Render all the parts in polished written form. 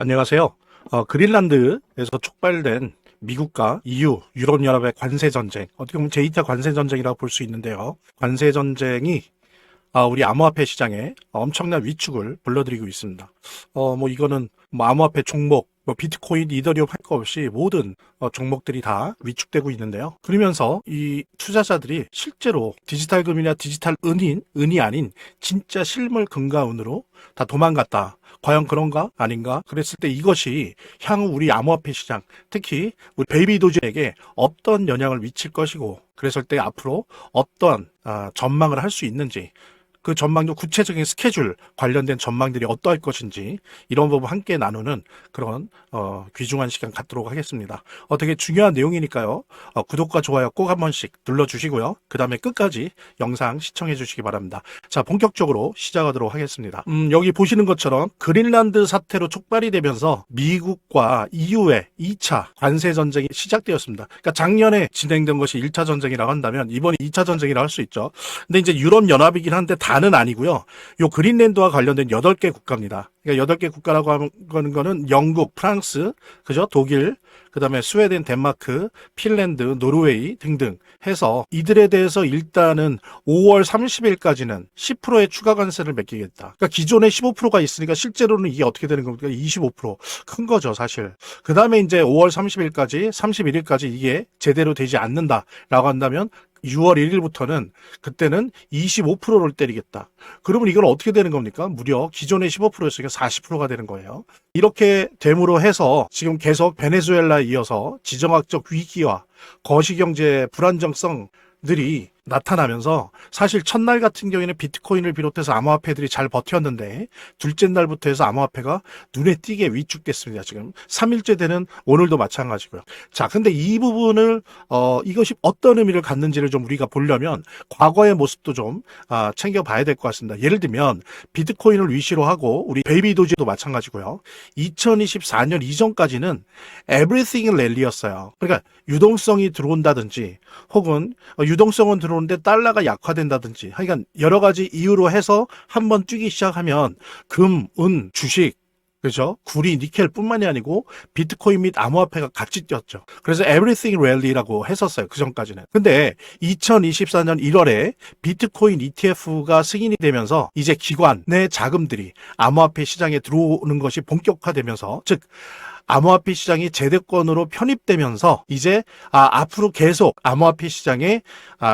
안녕하세요. 그린란드에서 촉발된 미국과 EU, 유럽연합의 관세전쟁, 어떻게 보면 제2차 관세전쟁이라고 볼 수 있는데요. 관세전쟁이 우리 암호화폐 시장에 엄청난 위축을 불러들이고 있습니다. 이거는 암호화폐 종목, 비트코인, 이더리움 할 거 없이 모든 종목들이 다 위축되고 있는데요. 그러면서 이 투자자들이 실제로 디지털 금이나 디지털 은이 아닌 진짜 실물 금과은으로 다 도망갔다. 과연 그런가? 아닌가? 그랬을 때 이것이 향후 우리 암호화폐 시장, 특히 우리 베이비 도지에게 어떤 영향을 미칠 것이고, 그랬을 때 앞으로 어떤 전망을 할 수 있는지, 그 전망도 구체적인 스케줄 관련된 전망들이 어떠할 것인지 이런 부분 함께 나누는 그런 귀중한 시간 갖도록 하겠습니다. 되게 중요한 내용이니까요. 구독과 좋아요 꼭 한 번씩 눌러주시고요. 그 다음에 끝까지 영상 시청해 주시기 바랍니다. 자, 본격적으로 시작하도록 하겠습니다. 여기 보시는 것처럼 그린란드 사태로 촉발이 되면서 미국과 EU의 2차 관세 전쟁이 시작되었습니다. 그러니까 작년에 진행된 것이 1차 전쟁이라고 한다면 이번이 2차 전쟁이라고 할 수 있죠. 근데 이제 유럽연합이긴 한데 다는 아니고요. 요 그린란드와 관련된 8개 국가입니다. 그러니까 8개 국가라고 하는 거는 영국, 프랑스, 그죠? 독일, 그다음에 스웨덴, 덴마크, 핀란드, 노르웨이 등등 해서 이들에 대해서 일단은 5월 30일까지는 10%의 추가 관세를 매기겠다. 그러니까 기존에 15%가 있으니까 실제로는 이게 어떻게 되는 겁니까? 25%. 큰 거죠, 사실. 그다음에 이제 5월 30일까지, 31일까지 이게 제대로 되지 않는다라고 한다면 6월 1일부터는 그때는 25%를 때리겠다. 그러면 이건 어떻게 되는 겁니까? 무려 기존의 15%였으니까 40%가 되는 거예요. 이렇게 됨으로 해서 지금 계속 베네수엘라에 이어서 지정학적 위기와 거시경제 불안정성들이 나타나면서 사실 첫날 같은 경우에는 비트코인을 비롯해서 암호화폐들이 잘 버텼는데 둘째 날부터 해서 암호화폐가 눈에 띄게 위축됐습니다. 지금 3일째 되는 오늘도 마찬가지고요. 자, 근데 이 부분을 이것이 어떤 의미를 갖는지를 좀 우리가 보려면 과거의 모습도 좀 챙겨봐야 될 것 같습니다. 예를 들면 비트코인을 위시로 하고 우리 베이비 도지도 마찬가지고요. 2024년 이전까지는 에브리띵 랠리였어요. 그러니까 유동성이 들어온다든지 혹은 유동성은 들어오는데 달러가 약화된다든지 하여간 여러 가지 이유로 해서 한번 뛰기 시작하면 금, 은, 주식 그죠? 구리, 니켈 뿐만이 아니고 비트코인 및 암호화폐가 같이 뛰었죠. 그래서 everything rally라고 했었어요. 그 전까지는. 근데 2024년 1월에 비트코인 ETF가 승인이 되면서 이제 기관의 자금들이 암호화폐 시장에 들어오는 것이 본격화되면서 즉 암호화폐 시장이 제도권으로 편입되면서 이제 앞으로 계속 암호화폐 시장에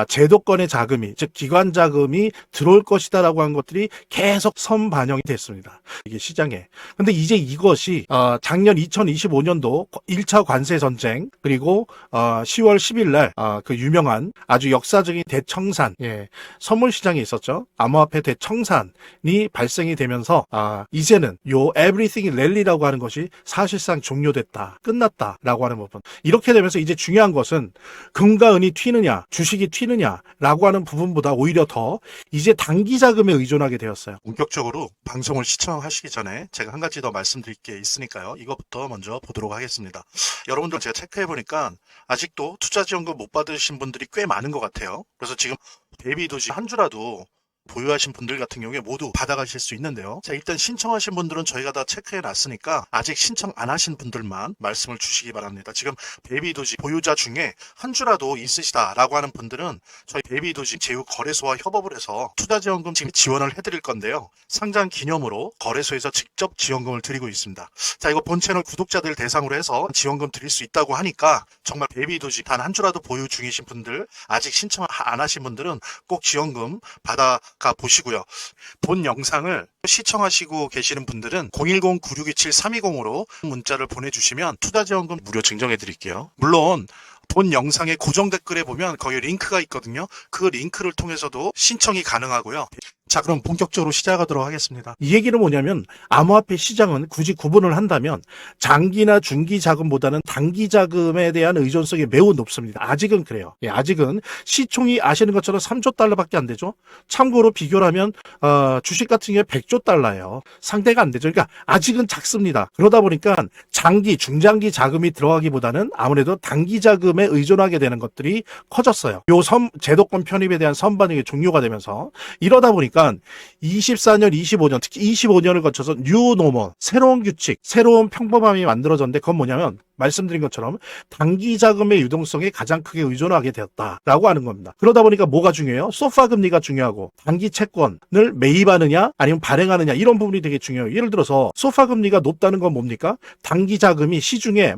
제도권의 자금이 즉 기관 자금이 들어올 것이다라고 한 것들이 계속 선반영이 됐습니다. 이게 시장에. 근데 이제 이것이 작년 2025년도 1차 관세 전쟁 그리고 10월 10일 날 그 유명한 아주 역사적인 대청산 선물 시장에 있었죠. 암호화폐 대청산이 발생이 되면서 이제는 요 에브리띵 랠리라고 하는 것이 사실상 종료됐다. 끝났다라고 하는 부분. 이렇게 되면서 이제 중요한 것은 금과 은이 튀느냐, 주식이 튀느냐라고 하는 부분보다 오히려 더 이제 단기 자금에 의존하게 되었어요. 본격적으로 방송을 시청하시기 전에 제가 한 가지 더 말씀드릴 게 있으니까요. 이것부터 먼저 보도록 하겠습니다. 여러분들 제가 체크해보니까 아직도 투자지원금 못 받으신 분들이 꽤 많은 것 같아요. 그래서 지금 베이비 도지 한 주라도 보유하신 분들 같은 경우에 모두 받아가실 수 있는데요. 자, 일단 신청하신 분들은 저희가 다 체크해 놨으니까 아직 신청 안 하신 분들만 말씀을 주시기 바랍니다. 지금 베이비도지 보유자 중에 한 주라도 있으시다라고 하는 분들은 저희 베이비도지 제휴 거래소와 협업을 해서 투자지원금 지금 지원을 해드릴 건데요. 상장 기념으로 거래소에서 직접 지원금을 드리고 있습니다. 자, 이거 본 채널 구독자들 대상으로 해서 지원금 드릴 수 있다고 하니까 정말 베이비도지 단 한 주라도 보유 중이신 분들 아직 신청 안 하신 분들은 꼭 지원금 받아 보시고요. 본 영상을 시청하시고 계시는 분들은 010-9627-320으로 문자를 보내주시면 투자지원금 무료 증정해 드릴게요. 물론 본 영상의 고정 댓글에 보면 거기 링크가 있거든요. 그 링크를 통해서도 신청이 가능하고요. 자, 그럼 본격적으로 시작하도록 하겠습니다. 이 얘기는 뭐냐면 암호화폐 시장은 굳이 구분을 한다면 장기나 중기 자금보다는 단기 자금에 대한 의존성이 매우 높습니다. 아직은 그래요. 아직은 시총이 아시는 것처럼 3조 달러밖에 안 되죠. 참고로 비교를 하면 주식 같은 경우에 100조 달러예요. 상대가 안 되죠. 그러니까 아직은 작습니다. 그러다 보니까 장기, 중장기 자금이 들어가기보다는 아무래도 단기 자금에 의존하게 되는 것들이 커졌어요. 요 제도권 편입에 대한 선반영이 종료가 되면서 이러다 보니까 보니까 24년, 25년, 특히 25년을 거쳐서 뉴노멀, 새로운 규칙, 새로운 평범함이 만들어졌는데 그건 뭐냐면 말씀드린 것처럼 단기 자금의 유동성에 가장 크게 의존하게 되었다라고 하는 겁니다. 그러다 보니까 뭐가 중요해요? 소파 금리가 중요하고 단기 채권을 매입하느냐 아니면 발행하느냐 이런 부분이 되게 중요해요. 예를 들어서 소파 금리가 높다는 건 뭡니까? 단기 자금이 시중에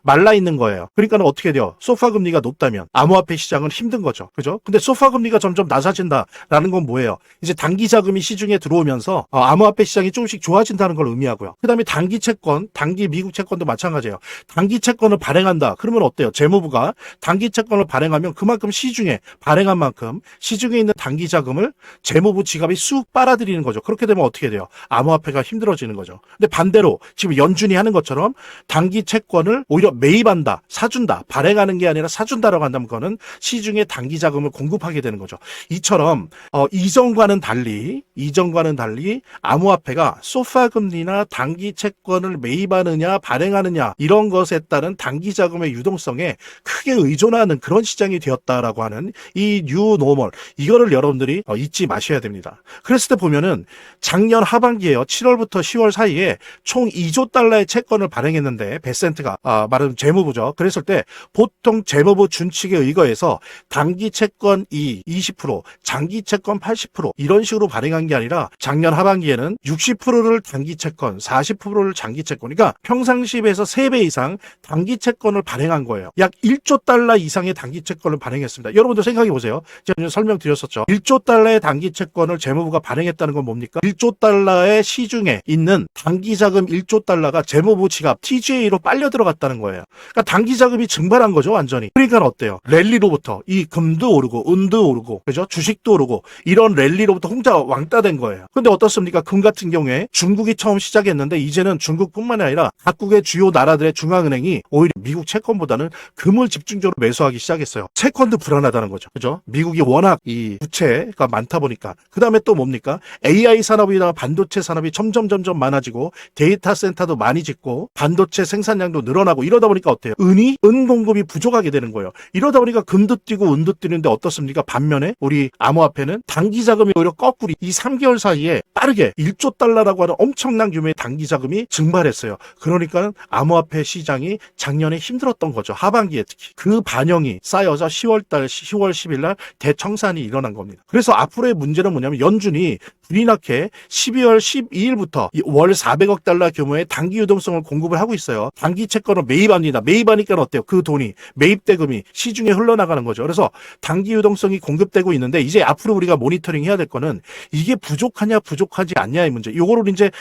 말라 있는 거예요. 그러니까 어떻게 돼요? 소파 금리가 높다면 암호화폐 시장은 힘든 거죠. 그죠? 근데 소파 금리가 점점 낮아진다라는 건 뭐예요? 이제 단기 자금이 시중에 들어오면서 암호화폐 시장이 조금씩 좋아진다는 걸 의미하고요. 그다음에 단기 채권, 단기 미국 채권도 마찬가지예요. 단기 채권을 발행한다. 그러면 어때요? 재무부가 단기 채권을 발행하면 그만큼 시중에 발행한 만큼 시중에 있는 단기 자금을 재무부 지갑이 쑥 빨아들이는 거죠. 그렇게 되면 어떻게 돼요? 암호화폐가 힘들어지는 거죠. 근데 반대로 지금 연준이 하는 것처럼 단기 채권을 오히려 매입한다, 사준다, 발행하는 게 아니라 사준다라고 한다면 그거는 시중에 단기 자금을 공급하게 되는 거죠. 이처럼 이전과는 달리 암호화폐가 소파 금리나 단기 채권을 매입하느냐 발행하느냐 이런 것에 따른 단기 자금의 유동성에 크게 의존하는 그런 시장이 되었다라고 하는 이 뉴노멀, 이거를 여러분들이 잊지 마셔야 됩니다. 그랬을 때 보면은 작년 하반기에요. 7월부터 10월 사이에 총 2조 달러의 채권을 발행했는데 베센트가 말하면 재무부죠. 그랬을 때 보통 재무부 준칙에 의거해서 단기 채권 20%, 장기 채권 80% 이런 식으로 발행한 게 아니라 작년 하반기에는 60%를 단기 채권, 40%를 장기 채권, 그러니까 평상시에 비해서 3배 이상 단기 채권을 발행한 거예요. 약 1조 달러 이상의 단기 채권을 발행했습니다. 여러분들 생각해 보세요. 제가 설명드렸었죠. 1조 달러의 단기 채권을 재무부가 발행했다는 건 뭡니까? 1조 달러의 시중에 있는 단기 자금 1조 달러가 재무부 지갑 TGA로 빨려 들어갔다는 거예요. 그러니까 단기 자금이 증발한 거죠, 완전히. 그러니까 어때요? 랠리로부터 이 금도 오르고 은도 오르고, 그죠? 주식도 오르고 이런 랠리로부터 혼자 왕따 된 거예요. 근데 어떻습니까? 금 같은 경우에 중국이 처음 시작했는데 이제는 중국뿐만 아니라 각국의 주요 나라들의 중앙은행이 오히려 미국 채권보다는 금을 집중적으로 매수하기 시작했어요. 채권도 불안하다는 거죠. 그죠? 미국이 워낙 이 부채가 많다 보니까. 그 다음에 또 뭡니까? AI 산업이나 반도체 산업이 점점 많아지고 데이터 센터도 많이 짓고 반도체 생산량도 늘어나고 이러다 보니까 어때요? 은 공급이 부족하게 되는 거예요. 이러다 보니까 금도 뛰고 은도 뛰는데 어떻습니까? 반면에 우리 암호화폐는 단기 자금이 오히려 거꾸로 이 3개월 사이에 빠르게 1조 달러라고 하는 엄청난 규모의 단기 자금이 증발했어요. 그러니까 암호화폐 시장이 작년에 힘들었던 거죠. 하반기에 특히. 그 반영이 쌓여서 10월 10일 날 대청산이 일어난 겁니다. 그래서 앞으로의 문제는 뭐냐면 연준이 불이 나게 12월 12일부터 월 400억 달러 규모의 단기 유동성을 공급을 하고 있어요. 단기 채권을 매입합니다. 매입하니까 어때요? 그 돈이 매입 대금이 시중에 흘러나가는 거죠. 그래서 단기 유동성이 공급되고 있는데 이제 앞으로 우리가 모니터링 해야 될 거는 이게 부족하냐 부족하지 않냐의 문제. 요거를 이제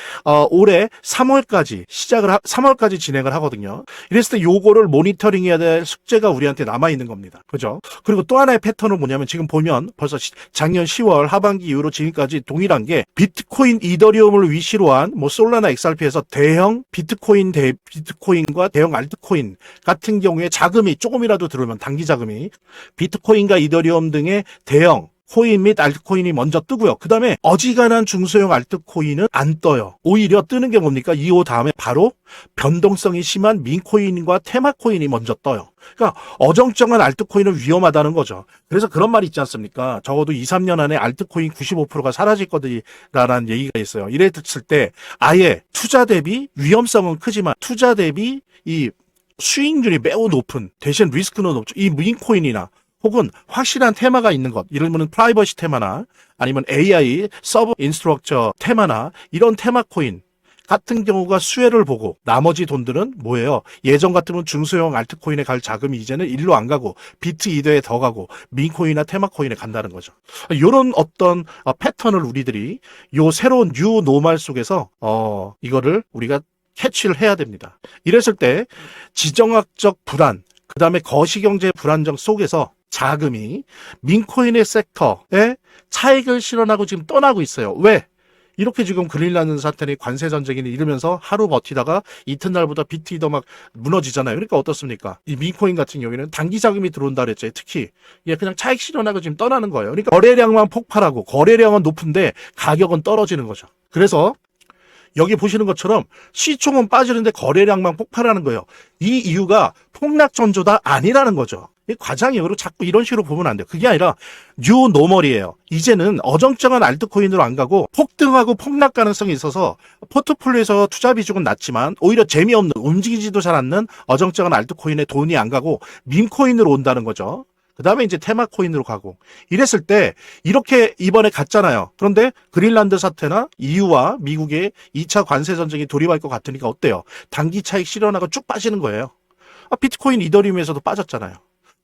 올해 3월까지 진행을 하거든요. 이랬을 때 요거를 모니터링 해야 될 숙제가 우리한테 남아 있는 겁니다. 그죠? 그리고 또 하나의 패턴은 뭐냐면 지금 보면 벌써 작년 10월 하반기 이후로 지금까지 동일한 게 비트코인, 이더리움을 위시로 한 솔라나 XRP에서 대형 비트코인과 대형 알트코인 같은 경우에 자금이 조금이라도 들어오면 단기 자금이 비트코인과 이더리움 등의 대형 코인 및 알트코인이 먼저 뜨고요. 그 다음에 어지간한 중소형 알트코인은 안 떠요. 오히려 뜨는 게 뭡니까? 이 다음에 바로 변동성이 심한 민코인과 테마코인이 먼저 떠요. 그러니까 어정쩡한 알트코인은 위험하다는 거죠. 그래서 그런 말이 있지 않습니까? 적어도 2, 3년 안에 알트코인 95%가 사라질 거다라는 얘기가 있어요. 이랬을 때 아예 투자 대비 위험성은 크지만 투자 대비 이 수익률이 매우 높은 대신 리스크는 높죠. 이 민코인이나 혹은 확실한 테마가 있는 것, 예를 들면 프라이버시 테마나 아니면 AI 서브 인스트럭처 테마나 이런 테마 코인 같은 경우가 수혜를 보고 나머지 돈들은 뭐예요? 예전 같으면 중소형 알트코인에 갈 자금이 이제는 일로 안 가고 비트 이더에 더 가고 민코인이나 테마코인에 간다는 거죠. 이런 어떤 패턴을 우리들이 요 새로운 뉴 노멀 속에서 이거를 우리가 캐치를 해야 됩니다. 이랬을 때 지정학적 불안, 그 다음에 거시경제 불안정 속에서 자금이 민코인의 섹터에 차익을 실현하고 지금 떠나고 있어요. 왜? 이렇게 지금 그린란드 사태니 관세 전쟁이 이러면서 하루 버티다가 이튿날보다 비트이더 막 무너지잖아요. 그러니까 어떻습니까? 이 민코인 같은 경우에는 단기 자금이 들어온다 그랬죠. 특히 그냥 차익 실현하고 지금 떠나는 거예요. 그러니까 거래량만 폭발하고 거래량은 높은데 가격은 떨어지는 거죠. 그래서 여기 보시는 것처럼 시총은 빠지는데 거래량만 폭발하는 거예요. 이 이유가 폭락전조다 아니라는 거죠. 이 과장이에요. 그리고 자꾸 이런 식으로 보면 안 돼요. 그게 아니라 뉴 노멀이에요. 이제는 어정쩡한 알트코인으로 안 가고 폭등하고 폭락 가능성이 있어서 포트폴리오에서 투자 비중은 낮지만 오히려 재미없는 움직이지도 잘 않는 어정쩡한 알트코인에 돈이 안 가고 밈코인으로 온다는 거죠. 그 다음에 이제 테마코인으로 가고 이랬을 때 이렇게 이번에 갔잖아요. 그런데 그린란드 사태나 EU와 미국의 2차 관세 전쟁이 돌입할 것 같으니까 어때요? 단기 차익 실현하고 쭉 빠지는 거예요. 비트코인 이더리움에서도 빠졌잖아요.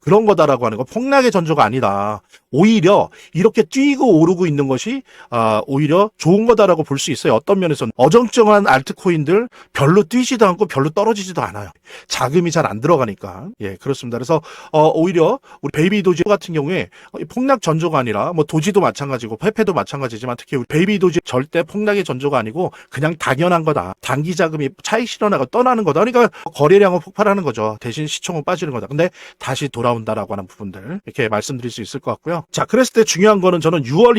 그런 거다라고 하는 거 폭락의 전조가 아니다. 오히려 이렇게 뛰고 오르고 있는 것이 오히려 좋은 거다라고 볼 수 있어요. 어떤 면에서는 어정쩡한 알트코인들 별로 뛰지도 않고 별로 떨어지지도 않아요. 자금이 잘 안 들어가니까. 예, 그렇습니다. 그래서 오히려 우리 베이비 도지 같은 경우에 폭락 전조가 아니라 뭐 도지도 마찬가지고 페페도 마찬가지지만 특히 우리 베이비 도지 절대 폭락의 전조가 아니고 그냥 당연한 거다. 단기 자금이 차익 실현하고 떠나는 거다. 그러니까 거래량은 폭발하는 거죠. 대신 시총은 빠지는 거다. 근데 다시 돌아온다라고 하는 부분들 이렇게 말씀드릴 수 있을 것 같고요. 자, 그랬을 때 중요한 거는 저는 6월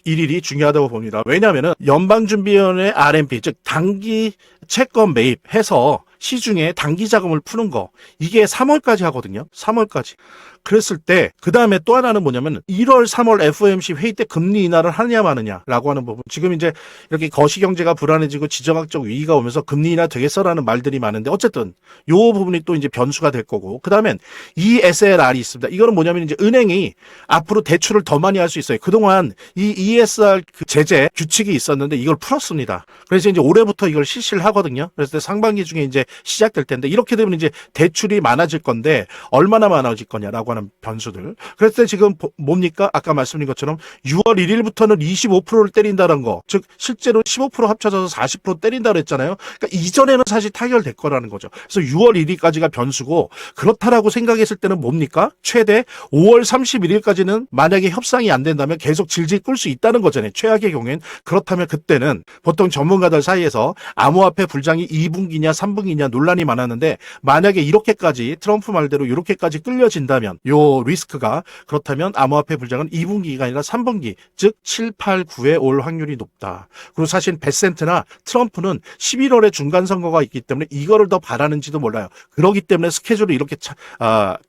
1일이 중요하다고 봅니다. 왜냐하면은 연방준비위원회 RMP 즉 단기 채권 매입해서 시중에 단기 자금을 푸는 거 이게 3월까지 하거든요. 3월까지. 그랬을 때 그 다음에 또 하나는 뭐냐면 1월 3월 FOMC 회의 때 금리 인하를 하느냐 마느냐라고 하는 부분. 지금 이제 이렇게 거시경제가 불안해지고 지정학적 위기가 오면서 금리 인하 되겠어라는 말들이 많은데 어쨌든 요 부분이 또 이제 변수가 될 거고 그 다음엔 ESRR이 있습니다. 이거는 뭐냐면 이제 은행이 앞으로 대출을 더 많이 할 수 있어요. 그동안 이 ESR 그 제재 규칙이 있었는데 이걸 풀었습니다. 그래서 이제 올해부터 이걸 실시를 하거든요. 그래서 상반기 중에 이제 시작될 텐데 이렇게 되면 이제 대출이 많아질 건데 얼마나 많아질 거냐라고 하는 변수들. 그래서 지금 뭡니까? 아까 말씀드린 것처럼 6월 1일부터는 25%를 때린다는 거. 즉 실제로 15% 합쳐져서 40% 때린다고 했잖아요. 그러니까 이전에는 사실 타결될 거라는 거죠. 그래서 6월 1일까지가 변수고 그렇다라고 생각했을 때는 뭡니까? 최대 5월 31일까지는 만약에 협상이 안 된다면 계속 질질 끌 수 있다는 거잖아요. 최악의 경우엔. 그렇다면 그때는 보통 전문가들 사이에서 암호화폐 불장이 2분기냐 3분기냐 논란이 많았는데 만약에 이렇게까지 트럼프 말대로 이렇게까지 끌려진다면 요 리스크가 그렇다면 암호화폐 불장은 2분기가 아니라 3분기 즉 7, 8, 9에 올 확률이 높다. 그리고 사실 베센트나 트럼프는 11월에 중간선거가 있기 때문에 이거를 더 바라는지도 몰라요. 그렇기 때문에 스케줄을 이렇게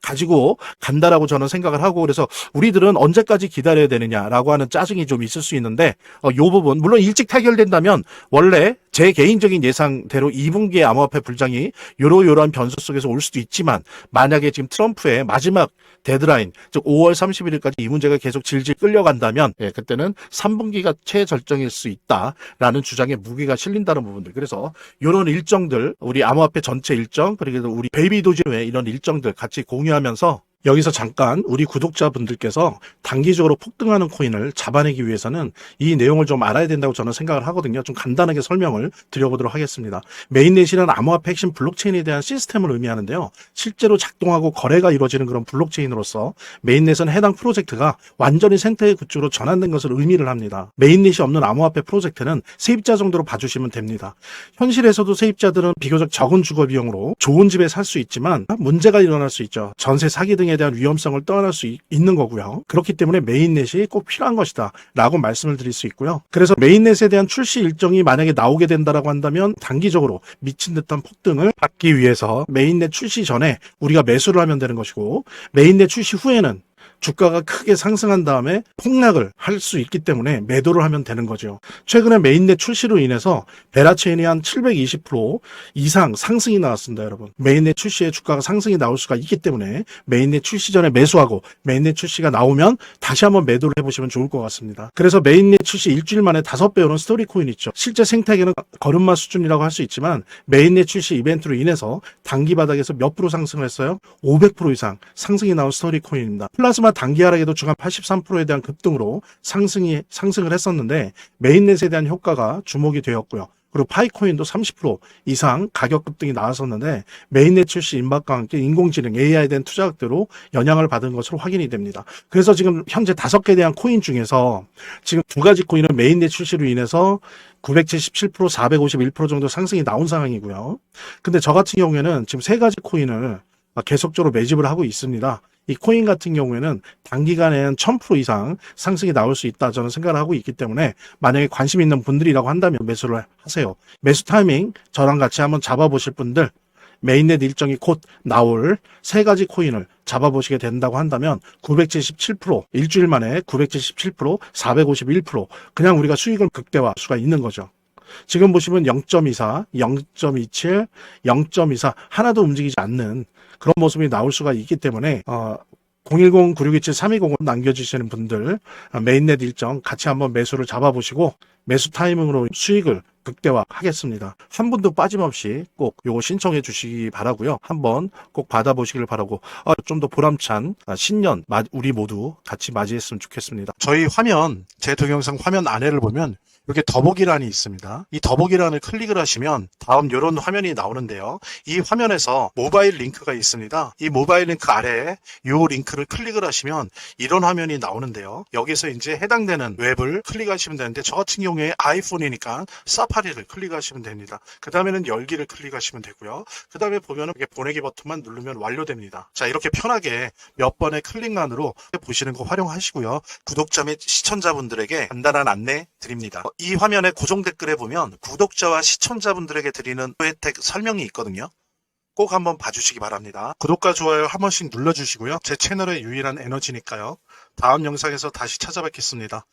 가지고 간다라고 저는 생각을 하고 그래서 우리들은 언제까지 기다려야 되느냐라고 하는 짜증이 좀 있을 수 있는데 요 부분 물론 일찍 타결된다면 원래 제 개인적인 예상대로 2분기에 암호화폐 불장이 요러요러한 변수 속에서 올 수도 있지만 만약에 지금 트럼프의 마지막 데드라인 즉 5월 31일까지 이 문제가 계속 질질 끌려간다면 그때는 3분기가 최절정일 수 있다라는 주장에 무게가 실린다는 부분들. 그래서 이런 일정들 우리 암호화폐 전체 일정 그리고 우리 베이비 도지의 이런 일정들 같이 공유하면서 여기서 잠깐 우리 구독자분들께서 단기적으로 폭등하는 코인을 잡아내기 위해서는 이 내용을 좀 알아야 된다고 저는 생각을 하거든요. 좀 간단하게 설명을 드려보도록 하겠습니다. 메인넷이는 암호화폐 핵심 블록체인에 대한 시스템을 의미하는데요. 실제로 작동하고 거래가 이루어지는 그런 블록체인으로서 메인넷은 해당 프로젝트가 완전히 생태계 구축으로 전환된 것을 의미를 합니다. 메인넷이 없는 암호화폐 프로젝트는 세입자 정도로 봐주시면 됩니다. 현실에서도 세입자들은 비교적 적은 주거 비용으로 좋은 집에 살 수 있지만 문제가 일어날 수 있죠. 전세 사기 등에 대한 위험성을 떠날 수 있는 거고요. 그렇기 때문에 메인넷이 꼭 필요한 것이다 라고 말씀을 드릴 수 있고요. 그래서 메인넷에 대한 출시 일정이 만약에 나오게 된다라고 한다면 단기적으로 미친 듯한 폭등을 받기 위해서 메인넷 출시 전에 우리가 매수를 하면 되는 것이고 메인넷 출시 후에는 주가가 크게 상승한 다음에 폭락을 할 수 있기 때문에 매도를 하면 되는 거죠. 최근에 메인넷 출시로 인해서 베라체인이 한 720% 이상 상승이 나왔습니다, 여러분. 메인넷 출시에 주가가 상승이 나올 수가 있기 때문에 메인넷 출시 전에 매수하고 메인넷 출시가 나오면 다시 한번 매도를 해보시면 좋을 것 같습니다. 그래서 메인넷 출시 일주일 만에 5배 오른 스토리 코인 있죠. 실제 생태계는 걸음마 수준이라고 할 수 있지만 메인넷 출시 이벤트로 인해서 단기 바닥에서 몇 프로 상승을 했어요? 500% 이상 상승이 나온 스토리 코인입니다. 플라스마 단기 하락에도 주간 83%에 대한 급등으로 상승을 했었는데 메인넷에 대한 효과가 주목이 되었고요. 그리고 파이코인도 30% 이상 가격 급등이 나왔었는데 메인넷 출시 임박과 함께 인공지능 AI에 대한 투자額대로 영향을 받은 것으로 확인이 됩니다. 그래서 지금 현재 5개 대한 코인 중에서 지금 2가지 코인은 메인넷 출시로 인해서 977%, 451% 정도 상승이 나온 상황이고요. 근데 저 같은 경우에는 지금 3가지 코인을 계속적으로 매집을 하고 있습니다. 이 코인 같은 경우에는 단기간에는 1000% 이상 상승이 나올 수 있다 저는 생각을 하고 있기 때문에 만약에 관심 있는 분들이라고 한다면 매수를 하세요. 매수 타이밍 저랑 같이 한번 잡아보실 분들 메인넷 일정이 곧 나올 세 가지 코인을 잡아보시게 된다고 한다면 977%, 일주일 만에 977%, 451% 그냥 우리가 수익을 극대화할 수가 있는 거죠. 지금 보시면 0.24, 0.27, 0.24 하나도 움직이지 않는 그런 모습이 나올 수가 있기 때문에 010-9627-320 남겨주시는 분들 메인넷 일정 같이 한번 매수를 잡아보시고 매수 타이밍으로 수익을 극대화하겠습니다. 한 분도 빠짐없이 꼭 요거 신청해 주시기 바라고요. 한번 꼭 받아보시길 바라고 좀 더 보람찬 신년 우리 모두 같이 맞이했으면 좋겠습니다. 저희 화면, 제 동영상 화면 아래를 보면 이렇게 더보기란이 있습니다. 이 더보기란을 클릭을 하시면 다음 이런 화면이 나오는데요. 이 화면에서 모바일 링크가 있습니다. 이 모바일 링크 아래에 이 링크를 클릭을 하시면 이런 화면이 나오는데요. 여기서 이제 해당되는 웹을 클릭하시면 되는데 저 같은 경우에 아이폰이니까 사파리를 클릭하시면 됩니다. 그 다음에는 열기를 클릭하시면 되고요. 그 다음에 보면은 이렇게 보내기 버튼만 누르면 완료됩니다. 자, 이렇게 편하게 몇 번의 클릭만으로 보시는 거 활용하시고요. 구독자 및 시청자분들에게 간단한 안내 드립니다. 이 화면의 고정 댓글에 보면 구독자와 시청자분들에게 드리는 혜택 설명이 있거든요. 꼭 한번 봐주시기 바랍니다. 구독과 좋아요 한 번씩 눌러주시고요. 제 채널의 유일한 에너지니까요. 다음 영상에서 다시 찾아뵙겠습니다.